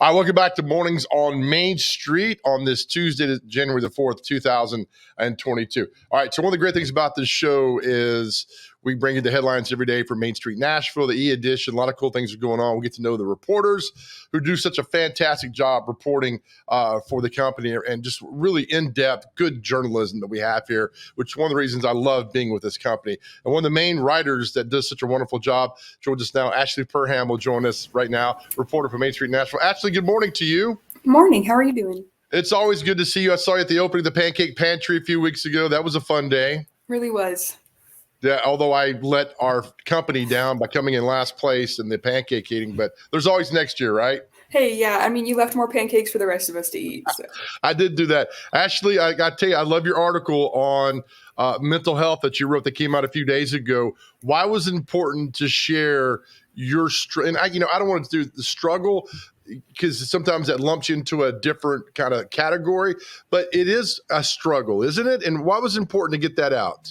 All right, welcome back to Mornings on Main Street on this Tuesday, January the 4th, 2022. All right, so one of the great things about this show is we bring you the headlines every day from Main Street Nashville, the E-Edition. A lot of cool things are going on. We get to know the reporters who do such a fantastic job reporting for the company and just really in-depth, good journalism that we have here, which is one of the reasons I love being with this company. And one of the main writers that does such a wonderful job joins us now. Ashley Perham will join us right now, reporter for Main Street Nashville. Ashley, good morning to you. Morning. How are you doing? It's always good to see you. I saw you at the opening of the Pancake Pantry a few weeks ago. That was a fun day. Really was. Yeah, although I let our company down by coming in last place in the pancake eating, but there's always next year, right? Hey, yeah, I mean, you left more pancakes for the rest of us to eat. So. I did do that. Ashley, I got to tell you, I love your article on mental health that you wrote that came out a few days ago. Why was it important to share your and I don't want to do the struggle because sometimes that lumps you into a different kind of category, but it is a struggle, isn't it? And why was it important to get that out?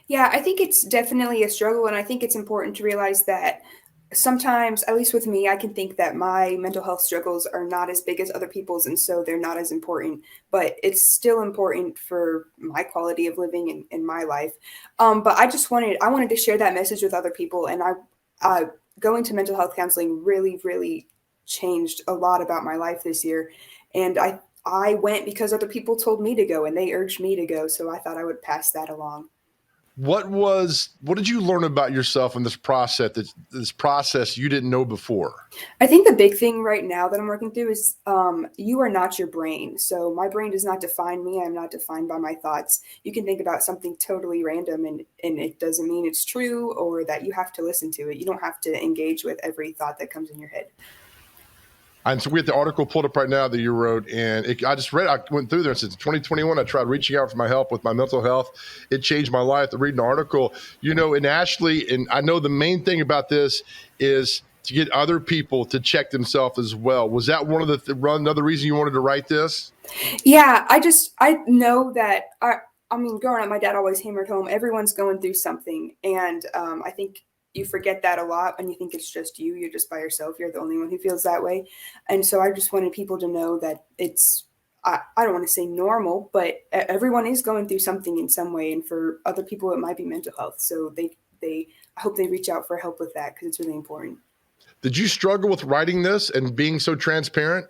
Yeah, I think it's definitely a struggle, and I think it's important to realize that sometimes, at least with me, I can think that my mental health struggles are not as big as other people's, and so they're not as important, but it's still important for my quality of living in my life. But I wanted to share that message with other people, and I going to mental health counseling really, really changed a lot about my life this year. And I went because other people told me to go and they urged me to go. So I thought I would pass that along. What did you learn about yourself in this process you didn't know before? I think the big thing right now that I'm working through is you are not your brain. So my brain does not define me. I'm not defined by my thoughts. You can think about something totally random and it doesn't mean it's true or that you have to listen to it. You don't have to engage with every thought that comes in your head. And so we have the article pulled up right now that you wrote, and I just read. I went through there and said, 2021, I tried reaching out for my help with my mental health. It changed my life. To read an article, and Ashley, and I know the main thing about this is to get other people to check themselves as well. Was that one of another reason you wanted to write this? Yeah, I know that I mean, growing up, my dad always hammered home, everyone's going through something, and I think you forget that a lot when you think it's just you. You're just by yourself. You're the only one who feels that way. And so I just wanted people to know that it's, I don't want to say normal, but everyone is going through something in some way. And for other people, it might be mental health. So I hope they reach out for help with that because it's really important. Did you struggle with writing this and being so transparent?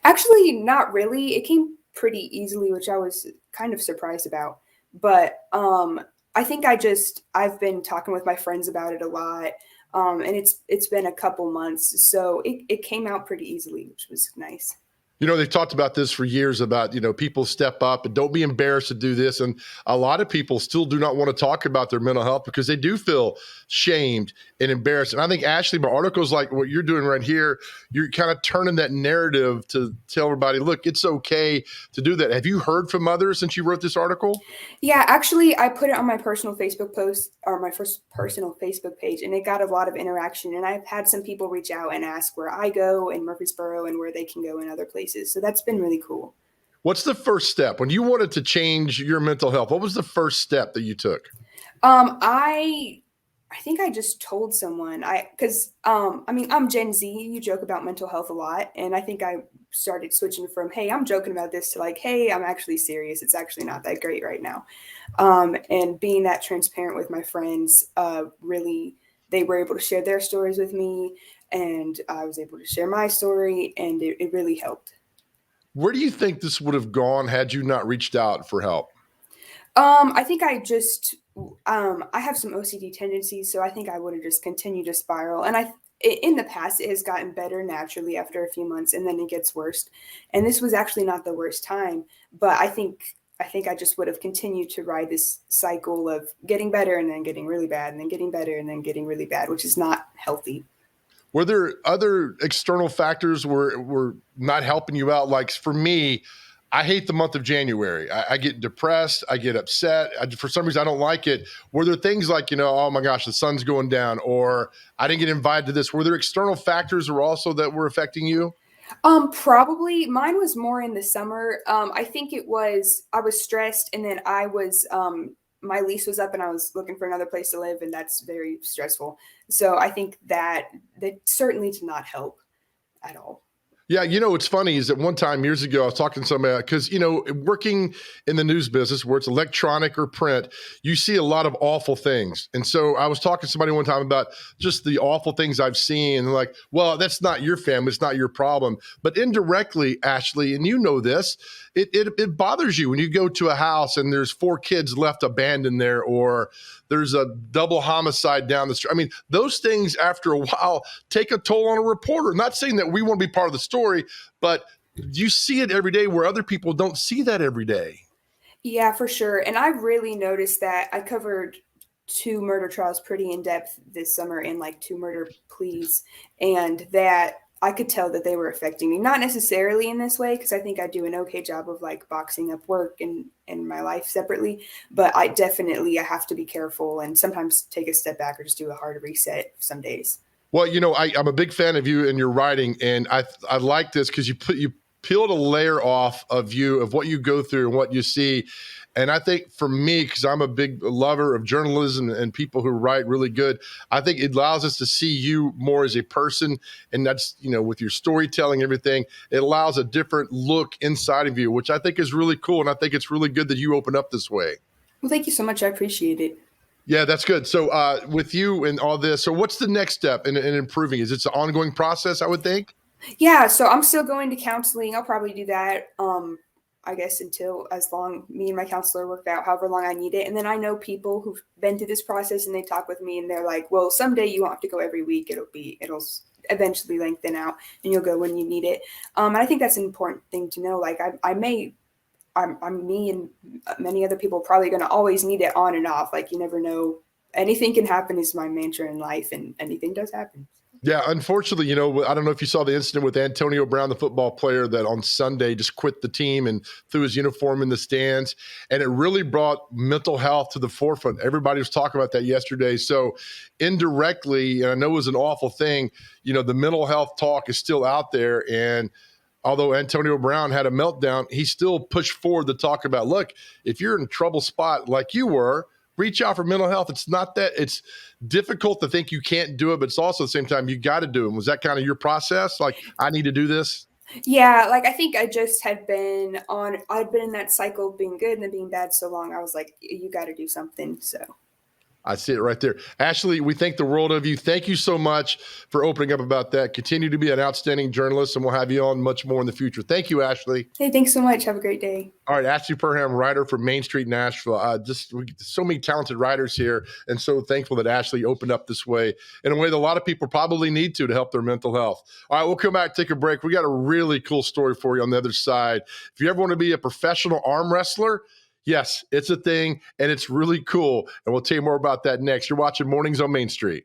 Actually, not really. It came pretty easily, which I was kind of surprised about. But I think I've been talking with my friends about it a lot. And it's been a couple months. So it came out pretty easily, which was nice. They've talked about this for years about, people step up and don't be embarrassed to do this. And a lot of people still do not want to talk about their mental health because they do feel shamed and embarrassed. And I think, Ashley, my articles like what you're doing right here, you're kind of turning that narrative to tell everybody, look, it's okay to do that. Have you heard from others since you wrote this article? Yeah, actually, I put it on my personal Facebook post or my first personal Facebook page, and it got a lot of interaction. And I've had some people reach out and ask where I go in Murfreesboro and where they can go in other places. So that's been really cool. What's the first step when you wanted to change your mental health? What was the first step that you took? I think I just told someone because I'm Gen Z. You joke about mental health a lot. And I think I started switching from, hey, I'm joking about this to like, hey, I'm actually serious. It's actually not that great right now. And being that transparent with my friends, really, they were able to share their stories with me and I was able to share my story and it really helped. Where do you think this would have gone had you not reached out for help? I think I have some OCD tendencies, so I think I would have just continued to spiral. And in the past, it has gotten better naturally after a few months, and then it gets worse. And this was actually not the worst time, but I think I just would have continued to ride this cycle of getting better and then getting really bad and then getting better and then getting really bad, which is not healthy. Were there other external factors were not helping you out? Like for me, I hate the month of January. I get depressed. I get upset. For some reason, I don't like it. Were there things like, oh my gosh, the sun's going down, or I didn't get invited to this? Were there external factors that were affecting you? Probably mine was more in the summer. I think I was stressed and then my lease was up and I was looking for another place to live and that's very stressful. So I think that certainly did not help at all. Yeah, what's funny is that one time years ago, I was talking to somebody because, working in the news business where it's electronic or print, you see a lot of awful things. And so I was talking to somebody one time about just the awful things I've seen. And they're like, well, that's not your family. It's not your problem. But indirectly, Ashley, and you know this, it bothers you when you go to a house and there's 4 kids left abandoned there, or there's a double homicide down the street. I mean, those things after a while take a toll on a reporter. Not saying that we want to be part of the story, but you see it every day where other people don't see that every day. Yeah, for sure. And I really noticed that I covered 2 murder trials pretty in depth this summer and like 2 murder pleas, and that I could tell that they were affecting me. Not necessarily in this way, because I think I do an okay job of like boxing up work and my life separately, but I have to be careful and sometimes take a step back or just do a hard reset some days. Well, I'm a big fan of you and your writing, and I like this because you peeled a layer off of you of what you go through and what you see. And I think for me, because I'm a big lover of journalism and people who write really good, I think it allows us to see you more as a person. And that's, with your storytelling, everything, it allows a different look inside of you, which I think is really cool. And I think it's really good that you open up this way. Well, thank you so much. I appreciate it. Yeah, that's good. So with you and all this, so what's the next step in improving? Is it an ongoing process, I would think? Yeah, so I'm still going to counseling. I'll probably do that, I guess, until as long me and my counselor work out however long I need it. And then I know people who've been through this process and they talk with me and they're like, well, someday you won't have to go every week. It'll eventually lengthen out and you'll go when you need it. And I think that's an important thing to know. Like I'm me and many other people probably going to always need it on and off. Like you never know. Anything can happen is my mantra in life, and anything does happen. Yeah, unfortunately, I don't know if you saw the incident with Antonio Brown, the football player that on Sunday just quit the team and threw his uniform in the stands. And it really brought mental health to the forefront. Everybody was talking about that yesterday. So indirectly, and I know it was an awful thing, the mental health talk is still out there. And although Antonio Brown had a meltdown, he still pushed forward to talk about, look, if you're in a trouble spot like you were, reach out for mental health. It's not that it's difficult to think you can't do it, but it's also at the same time, you got to do it. Was that kind of your process? Like, I need to do this? Yeah, like I think I've been in that cycle of being good and then being bad so long. I was like, you got to do something. So I see it right there. Ashley, we think the world of you. Thank you so much for opening up about that. Continue to be an outstanding journalist, and we'll have you on much more in the future. Thank you, Ashley. hey, thanks so much. Have a great day. All right, Ashley Perham, writer for Main Street Nashville. So many talented writers here, and so thankful that Ashley opened up this way in a way that a lot of people probably need to help their mental health. All right, we'll come back, take a break. We got a really cool story for you on the other side. If you ever want to be a professional arm wrestler, yes, it's a thing, and it's really cool. And we'll tell you more about that next. You're watching Mornings on Main Street.